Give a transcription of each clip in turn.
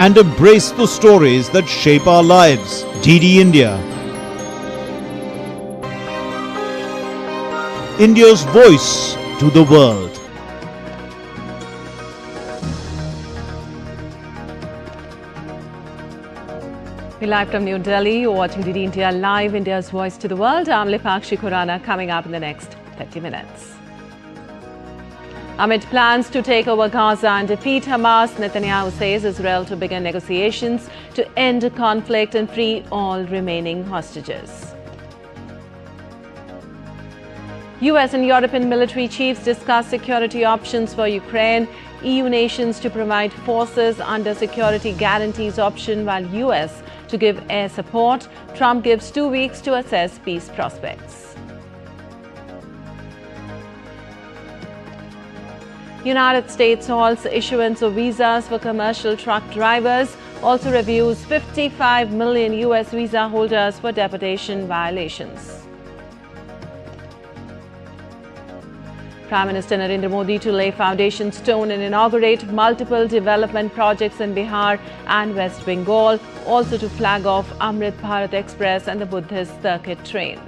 and embrace the stories that shape our lives. DD India, India's voice to the world. We're live from New Delhi. You're watching DD India Live, India's voice to the world. I'm Lipakshi Khurana. Coming up in the next 30 minutes. Amid plans to take over Gaza and defeat Hamas, Netanyahu says Israel to begin negotiations to end the conflict and free all remaining hostages. US and European military chiefs discuss security options for Ukraine. EU nations to provide forces under security guarantees option, while US to give air support. Trump gives 2 weeks to assess peace prospects. United States halts issuance of visas for commercial truck drivers, also reviews 55 million US visa holders for deportation violations. Prime Minister Narendra Modi to lay foundation stone and inaugurate multiple development projects in Bihar and West Bengal, also to flag off Amrit Bharat Express and the Buddhist circuit train.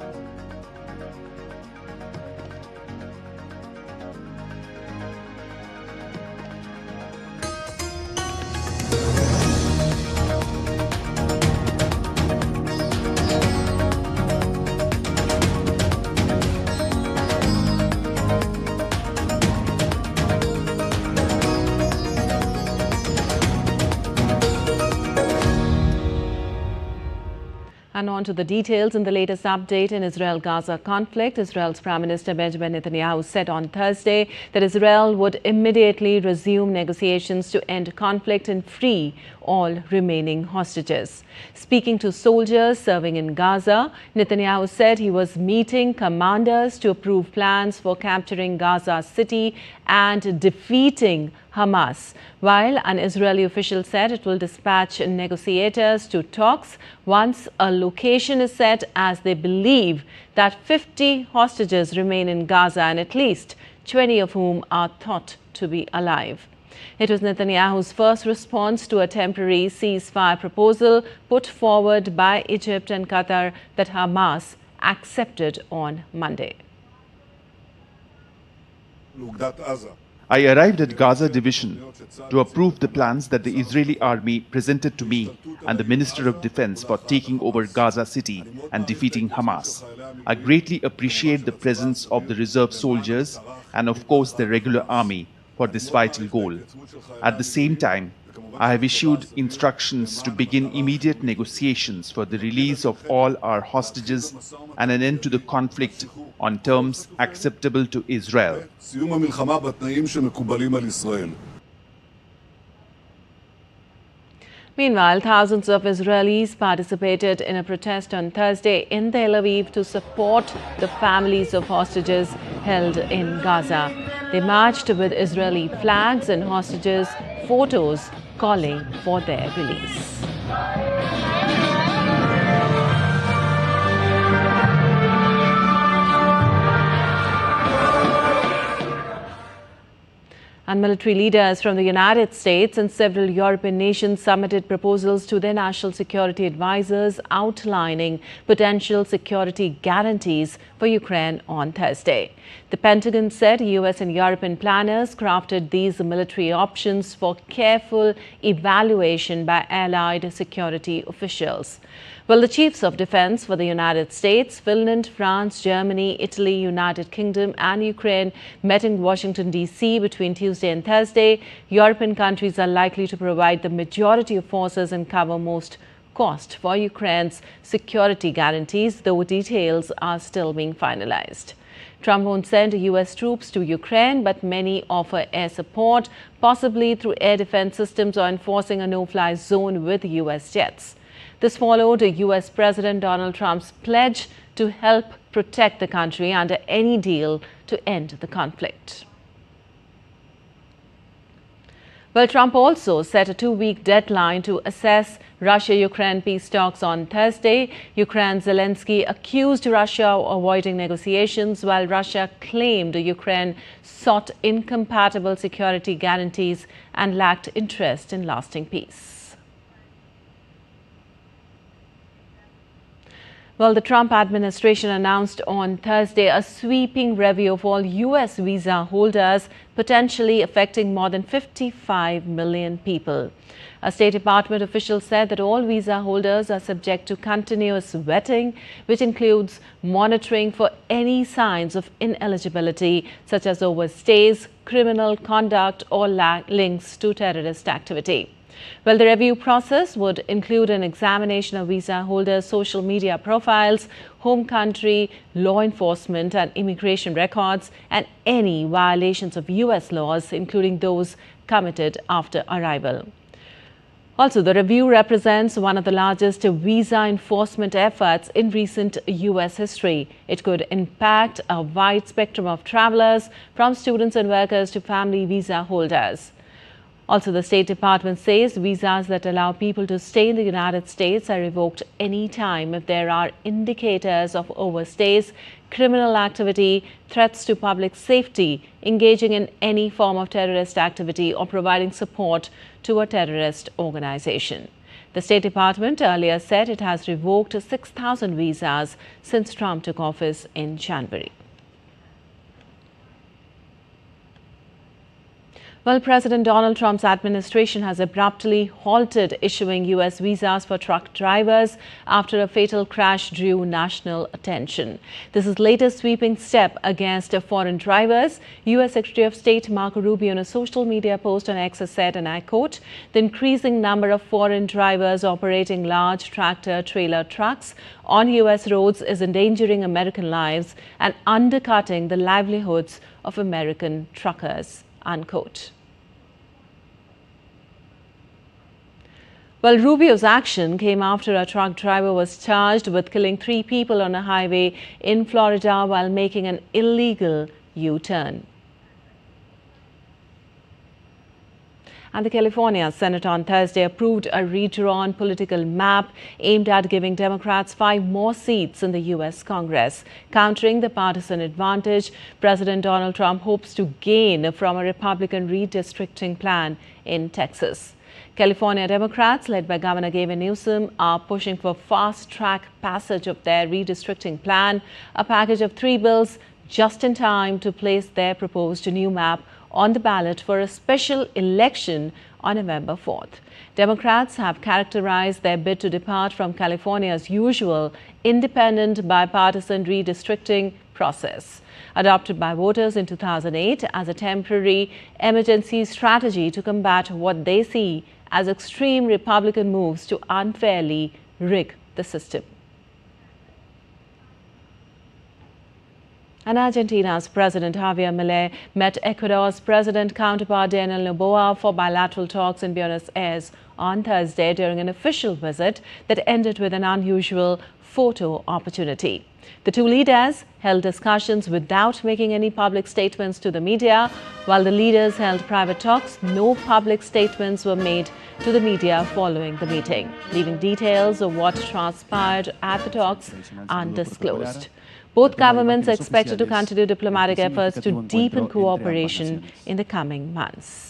And on to the details. In the latest update in Israel-Gaza conflict, Israel's Prime Minister Benjamin Netanyahu said on Thursday that Israel would immediately resume negotiations to end conflict and free all remaining hostages. Speaking to soldiers serving in Gaza, Netanyahu said he was meeting commanders to approve plans for capturing Gaza City and defeating Hamas, while an Israeli official said it will dispatch negotiators to talks once a location is set, as they believe that 50 hostages remain in Gaza and at least 20 of whom are thought to be alive. It was Netanyahu's first response to a temporary ceasefire proposal put forward by Egypt and Qatar that Hamas accepted on Monday. I arrived at Gaza Division to approve the plans that the Israeli army presented to me and the Minister of Defense for taking over Gaza City and defeating Hamas. I greatly appreciate the presence of the reserve soldiers and of course the regular army for this vital goal. At the same time, I have issued instructions to begin immediate negotiations for the release of all our hostages and an end to the conflict on terms acceptable to Israel. Meanwhile, thousands of Israelis participated in a protest on Thursday in Tel Aviv to support the families of hostages held in Gaza. They marched with Israeli flags and hostages' photos calling for their release. And military leaders from the United States and several European nations submitted proposals to their national security advisors outlining potential security guarantees for Ukraine on Thursday. The Pentagon said US and European planners crafted these military options for careful evaluation by allied security officials. Well, the chiefs of defense for the United States, Finland, France, Germany, Italy, United Kingdom and Ukraine met in Washington, D.C. between Tuesday and Thursday. European countries are likely to provide the majority of forces and cover most cost for Ukraine's security guarantees, though details are still being finalized. Trump won't send US troops to Ukraine, but many offer air support, possibly through air defense systems or enforcing a no-fly zone with US jets. This followed US President Donald Trump's pledge to help protect the country under any deal to end the conflict. Well, Trump also set a 2-week deadline to assess Russia-Ukraine peace talks on Thursday. Ukraine's Zelensky accused Russia of avoiding negotiations, while Russia claimed Ukraine sought incompatible security guarantees and lacked interest in lasting peace. Well, the Trump administration announced on Thursday a sweeping review of all U.S. visa holders, potentially affecting more than 55 million people. A State Department official said that all visa holders are subject to continuous vetting, which includes monitoring for any signs of ineligibility, such as overstays, criminal conduct, or links to terrorist activity. Well, the review process would include an examination of visa holders' social media profiles, home country, law enforcement and immigration records, and any violations of U.S. laws, including those committed after arrival. Also, the review represents one of the largest visa enforcement efforts in recent U.S. history. It could impact a wide spectrum of travelers, from students and workers to family visa holders. Also, the State Department says visas that allow people to stay in the United States are revoked any time if there are indicators of overstays, criminal activity, threats to public safety, engaging in any form of terrorist activity, or providing support to a terrorist organization. The State Department earlier said it has revoked 6,000 visas since Trump took office in January. Well, President Donald Trump's administration has abruptly halted issuing U.S. visas for truck drivers after a fatal crash drew national attention. This is the latest sweeping step against foreign drivers. U.S. Secretary of State Marco Rubio, in a social media post on X, said, and I quote, "The increasing number of foreign drivers operating large tractor-trailer trucks on U.S. roads is endangering American lives and undercutting the livelihoods of American truckers." Unquote. Well, Rubio's action came after a truck driver was charged with killing 3 people on a highway in Florida while making an illegal U-turn. And the California Senate on Thursday approved a redrawn political map aimed at giving Democrats 5 more seats in the U.S. Congress. Countering the partisan advantage President Donald Trump hopes to gain from a Republican redistricting plan in Texas. California Democrats, led by Governor Gavin Newsom, are pushing for fast-track passage of their redistricting plan, a package of 3 bills just in time to place their proposed new map on the ballot for a special election on November 4th. Democrats have characterized their bid to depart from California's usual independent bipartisan redistricting process, adopted by voters in 2008 as a temporary emergency strategy to combat what they see as extreme Republican moves to unfairly rig the system. And Argentina's President Javier Milei met Ecuador's President counterpart Daniel Noboa for bilateral talks in Buenos Aires on Thursday during an official visit that ended with an unusual photo opportunity. The 2 leaders held discussions without making any public statements to the media. While the leaders held private talks, no public statements were made to the media following the meeting, leaving details of what transpired at the talks undisclosed. Both governments are expected to continue diplomatic efforts to deepen cooperation in the coming months.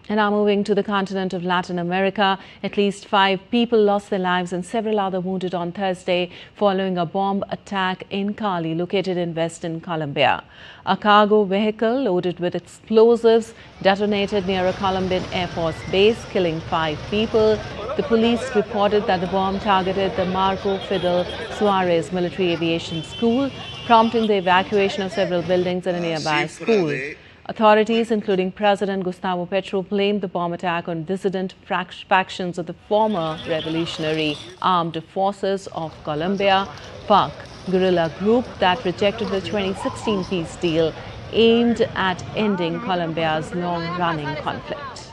And now moving to the continent of Latin America, at least 5 people lost their lives and several others wounded on Thursday following a bomb attack in Cali, located in western Colombia. A cargo vehicle loaded with explosives detonated near a Colombian Air Force base, killing 5 people. The police reported that the bomb targeted the Marco Fidel Suarez Military Aviation School, prompting the evacuation of several buildings in a nearby school. Authorities, including President Gustavo Petro, blamed the bomb attack on dissident factions of the former Revolutionary Armed Forces of Colombia, FARC, guerrilla group that rejected the 2016 peace deal aimed at ending Colombia's long-running conflict.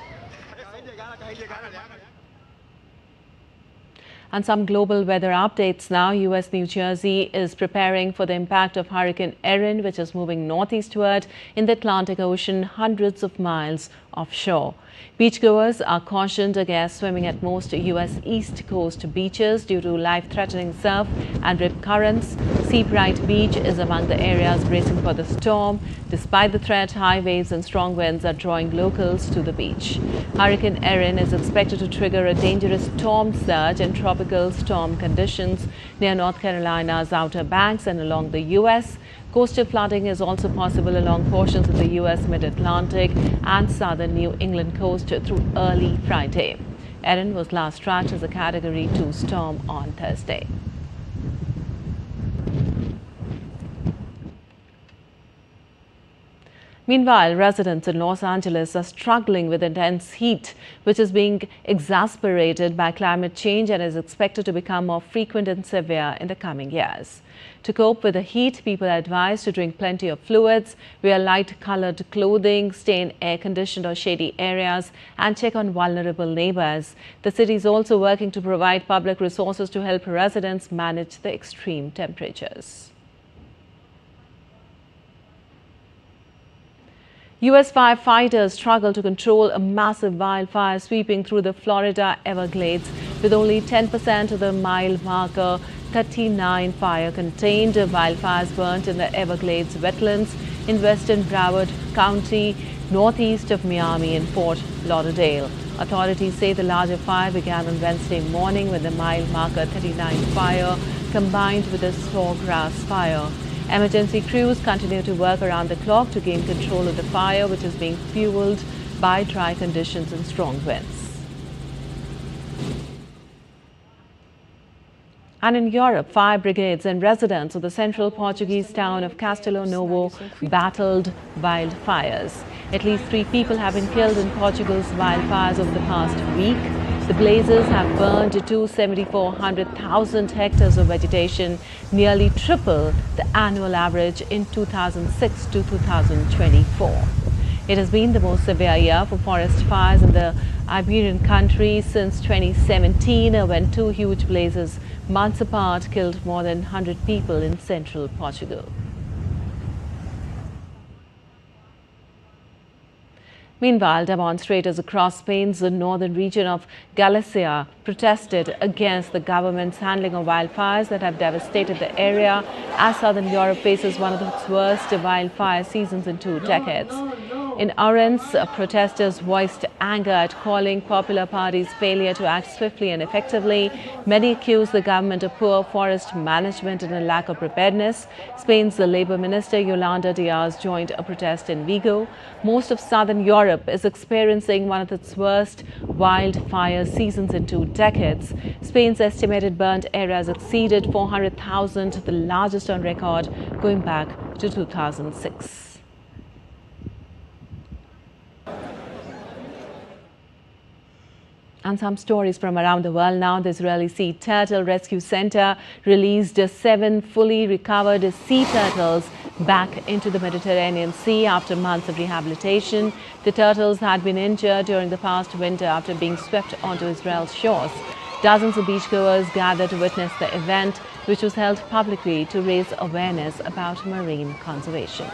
And some global weather updates now. U.S. New Jersey is preparing for the impact of Hurricane Erin, which is moving northeastward in the Atlantic Ocean, hundreds of miles offshore. Beachgoers are cautioned against swimming at most U.S. East Coast beaches due to life-threatening surf and rip currents. Seabright Beach is among the areas bracing for the storm. Despite the threat, high waves and strong winds are drawing locals to the beach. Hurricane Erin is expected to trigger a dangerous storm surge and tropical storm conditions near North Carolina's Outer Banks and along the U.S. Coastal flooding is also possible along portions of the U.S. mid-Atlantic and southern New England coast through early Friday. Erin was last tracked as a Category 2 storm on Thursday. Meanwhile, residents in Los Angeles are struggling with intense heat, which is being exacerbated by climate change and is expected to become more frequent and severe in the coming years. To cope with the heat, people are advised to drink plenty of fluids, wear light-colored clothing, stay in air-conditioned or shady areas, and check on vulnerable neighbors. The city is also working to provide public resources to help residents manage the extreme temperatures. U.S. firefighters struggle to control a massive wildfire sweeping through the Florida Everglades, with only 10% of the mile marker 39 fire contained. Wildfires burnt in the Everglades wetlands in western Broward County, northeast of Miami and Fort Lauderdale. Authorities say the larger fire began on Wednesday morning when the mile marker 39 fire combined with a sawgrass fire. Emergency crews continue to work around the clock to gain control of the fire, which is being fueled by dry conditions and strong winds. And in Europe, fire brigades and residents of the central Portuguese town of Castelo Novo battled wildfires. At least 3 people have been killed in Portugal's wildfires over the past week. The blazes have burned to 7,400,000 hectares of vegetation, nearly triple the annual average in 2006 to 2024. It has been the most severe year for forest fires in the Iberian country since 2017, when 2 huge blazes months apart killed more than 100 people in central Portugal. Meanwhile, demonstrators across Spain's northern region of Galicia protested against the government's handling of wildfires that have devastated the area as southern Europe faces one of its worst wildfire seasons in 2 decades. In Orense, protesters voiced anger at calling Popular Party's failure to act swiftly and effectively. Many accused the government of poor forest management and a lack of preparedness. Spain's Labour Minister Yolanda Díaz joined a protest in Vigo. Most of southern Europe is experiencing one of its worst wildfire seasons in 2 decades. Spain's estimated burnt areas exceeded 400,000, the largest on record going back to 2006. And some stories from around the world now. The Israeli Sea Turtle Rescue Center released 7 fully recovered sea turtles back into the Mediterranean Sea after months of rehabilitation. The turtles had been injured during the past winter after being swept onto Israel's shores. Dozens of beachgoers gathered to witness the event, which was held publicly to raise awareness about marine conservation.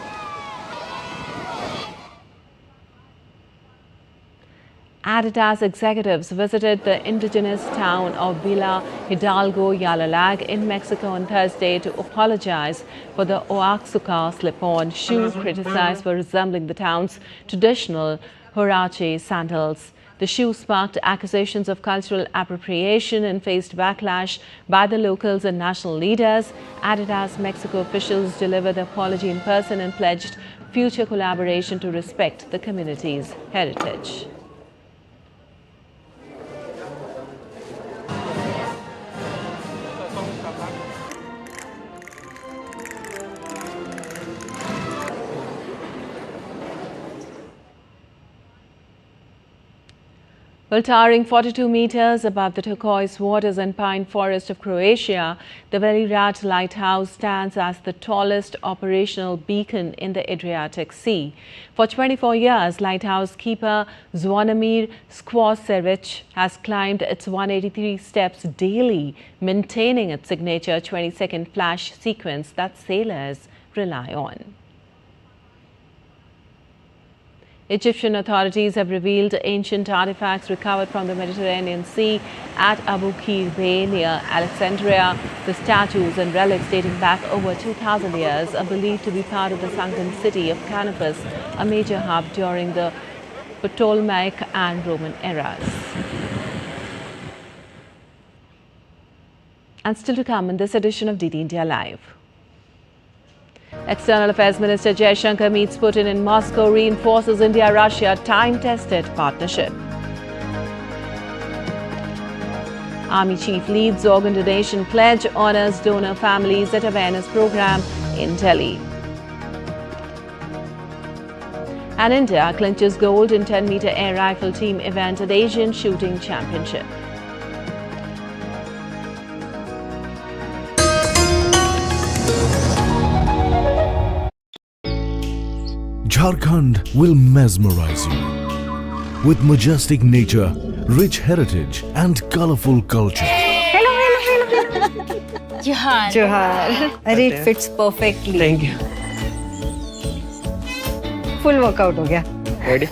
Adidas executives visited the indigenous town of Villa Hidalgo Yalalag in Mexico on Thursday to apologize for the Oaxaca slip-on shoe criticized for resembling the town's traditional huarache sandals. The shoe sparked accusations of cultural appropriation and faced backlash by the locals and national leaders. Adidas Mexico officials delivered the apology in person and pledged future collaboration to respect the community's heritage. Well, towering 42 meters above the turquoise waters and pine forest of Croatia, the Velirat Lighthouse stands as the tallest operational beacon in the Adriatic Sea. For 24 years, lighthouse keeper Zvonimir Skvorcevic has climbed its 183 steps daily, maintaining its signature 20-second flash sequence that sailors rely on. Egyptian authorities have revealed ancient artifacts recovered from the Mediterranean Sea at Abu Qir Bay near Alexandria. The statues and relics dating back over 2,000 years are believed to be part of the sunken city of Canopus, a major hub during the Ptolemaic and Roman eras. And still to come in this edition of DD India Live. External Affairs Minister Jaishankar meets Putin in Moscow, reinforces India-Russia time-tested partnership. Army Chief leads organ donation pledge, honors donor families at awareness program in Delhi. And India clinches gold in 10-meter air rifle team event at Asian Shooting Championship. Jharkhand will mesmerize you with majestic nature, rich heritage and colorful culture. Hello. Johar. Arey, it fits perfectly. Thank you. Full workout ho gaya. Ready?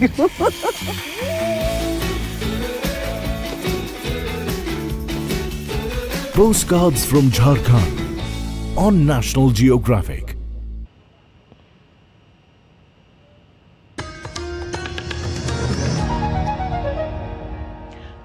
Postcards from Jharkhand on National Geographic.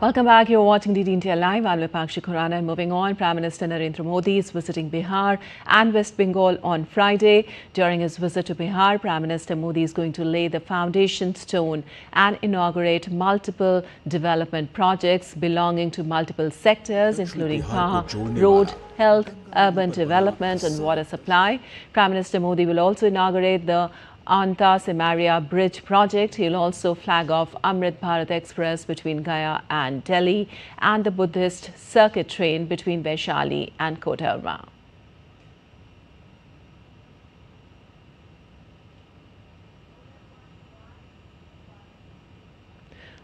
Welcome back. You're watching DD India Live. I'm Vipakshi Khurana. And moving on, Prime Minister Narendra Modi is visiting Bihar and West Bengal on Friday. During his visit to Bihar, Prime Minister Modi is going to lay the foundation stone and inaugurate multiple development projects belonging to multiple sectors, including power, road, health, urban development and water supply. Prime Minister Modi will also inaugurate the Anta-Semaria Bridge project. He'll also flag off Amrit Bharat Express between Gaya and Delhi and the Buddhist circuit train between Vaishali and Kodarma.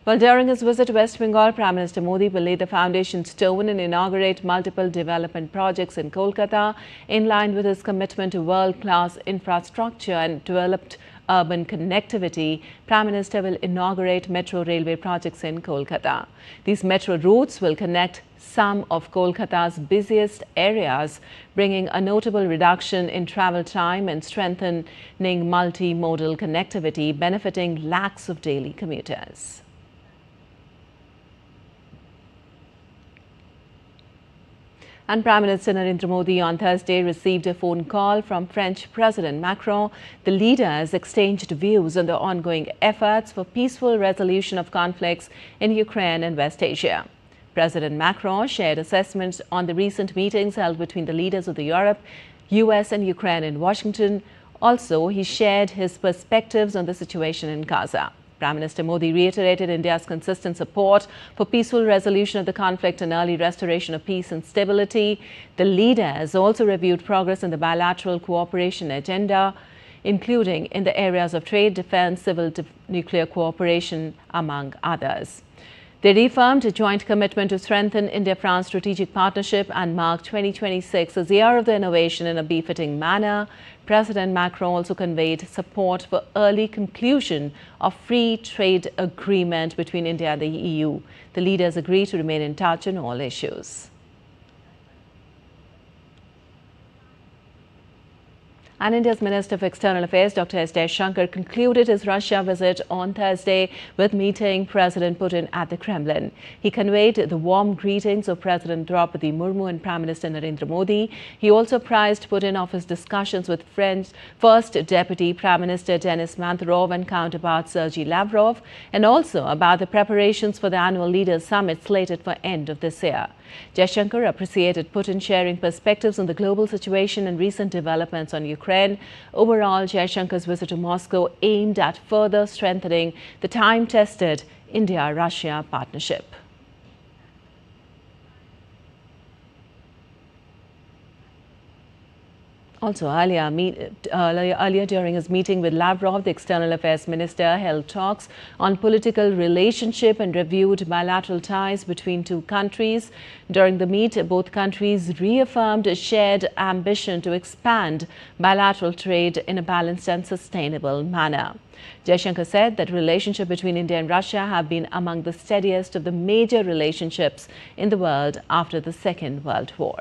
Well, during his visit to West Bengal, Prime Minister Modi will lay the foundation stone and inaugurate multiple development projects in Kolkata. In line with his commitment to world-class infrastructure and developed urban connectivity, Prime Minister will inaugurate metro railway projects in Kolkata. These metro routes will connect some of Kolkata's busiest areas, bringing a notable reduction in travel time and strengthening multimodal connectivity, benefiting lakhs of daily commuters. And Prime Minister Narendra Modi on Thursday received a phone call from French President Macron. The leaders exchanged views on the ongoing efforts for peaceful resolution of conflicts in Ukraine and West Asia. President Macron shared assessments on the recent meetings held between the leaders of Europe, US and Ukraine in Washington. Also, he shared his perspectives on the situation in Gaza. Prime Minister Modi reiterated India's consistent support for peaceful resolution of the conflict and early restoration of peace and stability. The leaders also reviewed progress in the bilateral cooperation agenda, including in the areas of trade, defense, civil nuclear cooperation, among others. They reaffirmed a joint commitment to strengthen India-France strategic partnership and mark 2026 as the year of the innovation in a befitting manner. President Macron also conveyed support for early conclusion of free trade agreement between India and the EU. The leaders agreed to remain in touch on all issues. And India's Minister of External Affairs, Dr. S. Jaishankar, concluded his Russia visit on Thursday with meeting President Putin at the Kremlin. He conveyed the warm greetings of President Draupadi Murmu and Prime Minister Narendra Modi. He also apprised Putin of his discussions with French First Deputy Prime Minister Denis Manturov and counterpart Sergei Lavrov, and also about the preparations for the annual Leaders Summit slated for end of this year. Jaishankar appreciated Putin sharing perspectives on the global situation and recent developments on Ukraine. Ukraine. Overall, Jaishankar's visit to Moscow aimed at further strengthening the time-tested India-Russia partnership. Also, earlier during his meeting with Lavrov, the External Affairs Minister held talks on political relationship and reviewed bilateral ties between two countries. During the meet, both countries reaffirmed a shared ambition to expand bilateral trade in a balanced and sustainable manner. Jaishankar said that relationship between India and Russia have been among the steadiest of the major relationships in the world after the Second World War.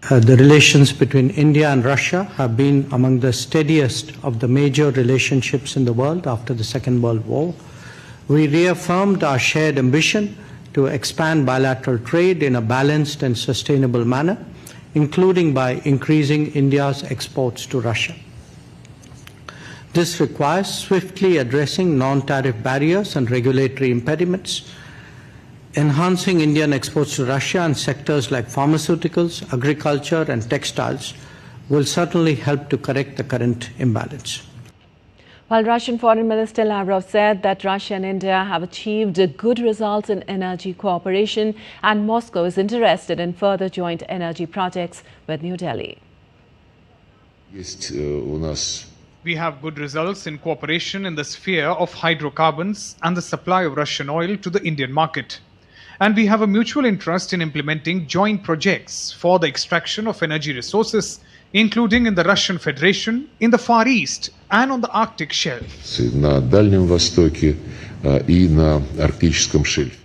The relations between India and Russia have been among the steadiest of the major relationships in the world after the Second World War. We reaffirmed our shared ambition to expand bilateral trade in a balanced and sustainable manner, including by increasing India's exports to Russia. This requires swiftly addressing non-tariff barriers and regulatory impediments, enhancing Indian exports to Russia and sectors like pharmaceuticals, agriculture and textiles will certainly help to correct the current imbalance. While Russian Foreign Minister Lavrov said that Russia and India have achieved good results in energy cooperation and Moscow is interested in further joint energy projects with New Delhi. We have good results in cooperation in the sphere of hydrocarbons and the supply of Russian oil to the Indian market. And we have a mutual interest in implementing joint projects for the extraction of energy resources, including in the Russian Federation, in the Far East, and on the Arctic shelf. На Дальнем Востоке и на Арктическом шельфе.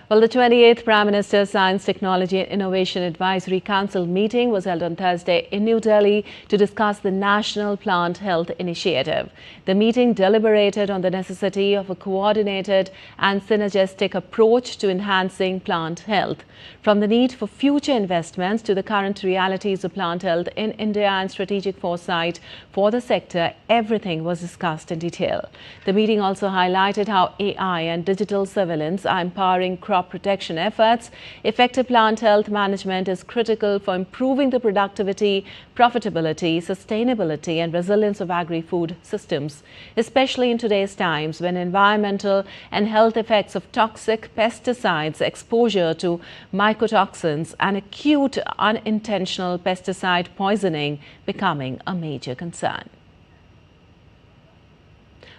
Well, the 28th Prime Minister's Science, Technology and Innovation Advisory Council meeting was held on Thursday in New Delhi to discuss the National Plant Health Initiative. The meeting deliberated on the necessity of a coordinated and synergistic approach to enhancing plant health. From the need for future investments to the current realities of plant health in India and strategic foresight for the sector, everything was discussed in detail. The meeting also highlighted how AI and digital surveillance are empowering crop protection efforts. Effective plant health management is critical for improving the productivity, profitability, sustainability and resilience of agri-food systems, especially in today's times when environmental and health effects of toxic pesticides, exposure to mycotoxins and acute unintentional pesticide poisoning becoming a major concern.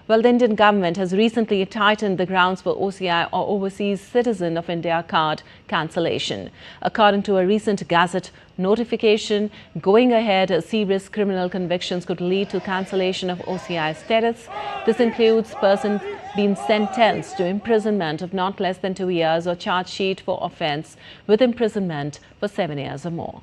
Well, the Indian government has recently tightened the grounds for OCI or Overseas Citizen of India card cancellation. According to a recent Gazette notification, going ahead, serious criminal convictions could lead to cancellation of OCI status. This includes persons being sentenced to imprisonment of not less than 2 years or charge sheet for offence with imprisonment for 7 years or more.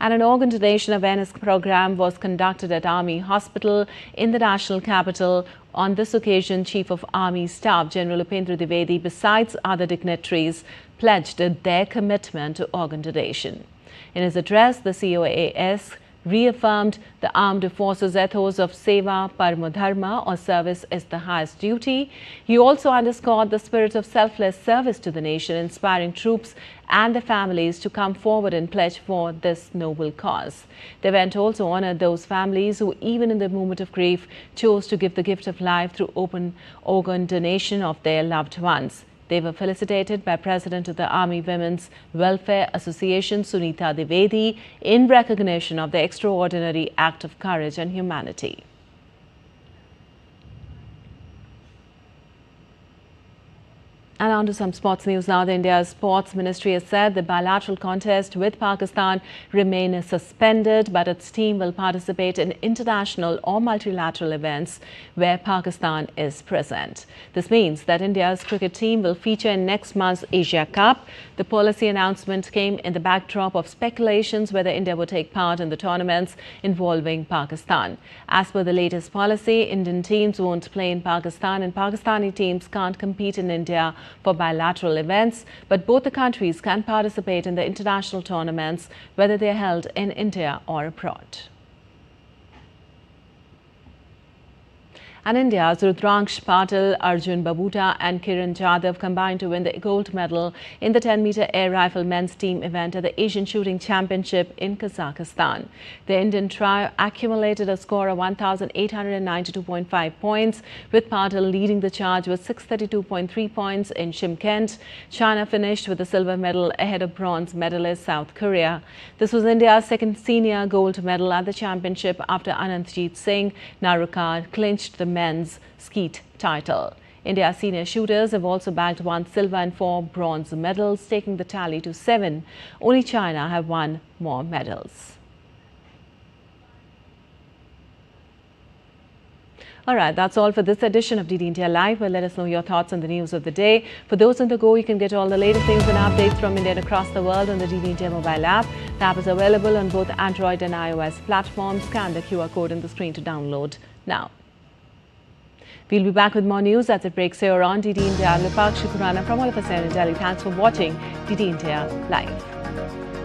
And an organ donation awareness program was conducted at Army Hospital in the national capital. On this occasion, Chief of Army Staff General Upendra Dwivedi, besides other dignitaries, pledged their commitment to organ donation. In his address, the COAS reaffirmed the armed forces' ethos of Seva Paramo Dharma, or service is the highest duty. He also underscored the spirit of selfless service to the nation, inspiring troops and their families to come forward and pledge for this noble cause. The event also honored those families who, even in the moment of grief, chose to give the gift of life through open organ donation of their loved ones. They were felicitated by President of the Army Women's Welfare Association, Sunita Dwivedi, in recognition of the extraordinary act of courage and humanity. And on to some sports news now. The India's Sports Ministry has said the bilateral contest with Pakistan remains suspended, but its team will participate in international or multilateral events where Pakistan is present. This means that India's cricket team will feature in next month's Asia Cup. The policy announcement came in the backdrop of speculations whether India would take part in the tournaments involving Pakistan. As per the latest policy, Indian teams won't play in Pakistan and Pakistani teams can't compete in India for bilateral events, but both the countries can participate in the international tournaments, whether they are held in India or abroad. And India's Rudraksh Patil, Arjun Babuta and Kiran Jadhav combined to win the gold medal in the 10-meter air rifle men's team event at the Asian Shooting Championship in Kazakhstan. The Indian trio accumulated a score of 1,892.5 points, with Patil leading the charge with 632.3 points in Shymkent. China finished with a silver medal ahead of bronze medalist South Korea. This was India's second senior gold medal at the championship after Anantjeet Singh Narukar clinched the men's skeet title. India's senior shooters have also bagged 1 silver and 4 bronze medals, taking the tally to 7. Only China have won more medals. All right, that's all for this edition of DD India Live. Well, let us know your thoughts on the news of the day. For those on the go, you can get all the latest news and updates from India and across the world on the DD India mobile app. The app is available on both Android and iOS platforms. Scan the QR code on the screen to download now. We'll be back with more news as it breaks here on DD India. I'm Lipakshi Kurana from all of us here in Delhi. Thanks for watching DD India Live.